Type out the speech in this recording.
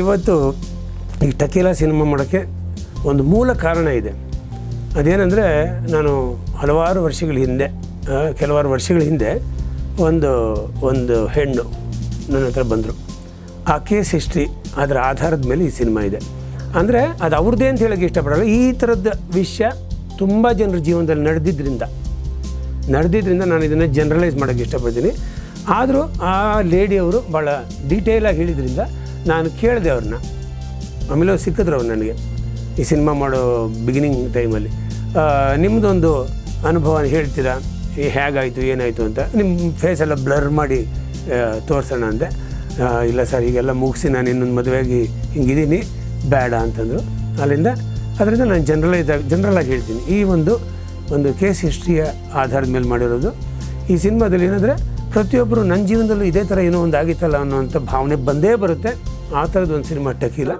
ಇವತ್ತು ಈ ಟಕೀಲಾ ಸಿನಿಮಾ ಮಾಡೋಕ್ಕೆ ಒಂದು ಮೂಲ ಕಾರಣ ಇದೆ. ಅದೇನೆಂದರೆ, ನಾನು ಕೆಲವಾರು ವರ್ಷಗಳ ಹಿಂದೆ ಒಂದು ಹೆಣ್ಣು ನನ್ನ ಹತ್ರ ಬಂದರು. ಆ ಕೇಸ್ ಹಿಸ್ಟ್ರಿ ಅದರ ಆಧಾರದ ಮೇಲೆ ಈ ಸಿನಿಮಾ ಇದೆ. ಅಂದರೆ ಅದು ಅವ್ರದ್ದೇ ಅಂತ ಹೇಳೋಕ್ಕೆ ಇಷ್ಟಪಡಲ್ಲ. ಈ ಥರದ ವಿಷಯ ತುಂಬ ಜನರ ಜೀವನದಲ್ಲಿ ನಡೆದಿದ್ದರಿಂದ ನಾನು ಇದನ್ನು ಜನರಲೈಸ್ ಮಾಡೋಕ್ಕೆ ಇಷ್ಟಪಡ್ತೀನಿ. ಆದರೂ ಆ ಲೇಡಿಯವರು ಭಾಳ ಡೀಟೇಲಾಗಿ ಹೇಳಿದ್ರಿಂದ ನಾನು ಕೇಳಿದೆ ಅವ್ರನ್ನ. ಆಮೇಲೆ ಅವ್ರು ಸಿಕ್ಕಿದ್ರು ಅವ್ರು ನನಗೆ ಈ ಸಿನಿಮಾ ಮಾಡೋ ಬಿಗಿನಿಂಗ್ ಟೈಮಲ್ಲಿ. ನಿಮ್ಮದೊಂದು ಅನುಭವ ಹೇಳ್ತೀರಾ, ಹೇಗಾಯಿತು ಏನಾಯಿತು ಅಂತ, ನಿಮ್ಮ ಫೇಸೆಲ್ಲ ಬ್ಲರ್ ಮಾಡಿ ತೋರಿಸೋಣ ಅಂದೆ. ಇಲ್ಲ ಸರ್, ಈಗೆಲ್ಲ ಮುಗಿಸಿ ನಾನು ಇನ್ನೊಂದು ಮದುವೆಯಾಗಿ ಹಿಂಗಿದ್ದೀನಿ, ಬೇಡ ಅಂತಂದರು. ಅದರಿಂದ ನಾನು ಜನರಲಾಗಿ ಹೇಳ್ತೀನಿ. ಈ ಒಂದು ಕೇಸ್ ಹಿಸ್ಟ್ರಿಯ ಆಧಾರದ ಮೇಲೆ ಮಾಡಿರೋದು. ಈ ಸಿನಿಮಾದಲ್ಲಿ ಏನಂದರೆ, ಪ್ರತಿಯೊಬ್ಬರು ನನ್ನ ಜೀವನದಲ್ಲೂ ಇದೇ ಥರ ಏನೋ ಒಂದು ಆಗಿತ್ತಲ್ಲ ಅನ್ನೋವಂಥ ಭಾವನೆ ಬಂದೇ ಬರುತ್ತೆ. ಆ ಥರದ್ದು ಒಂದು ಸಿನಿಮಾ ಟಕೀಲಾ.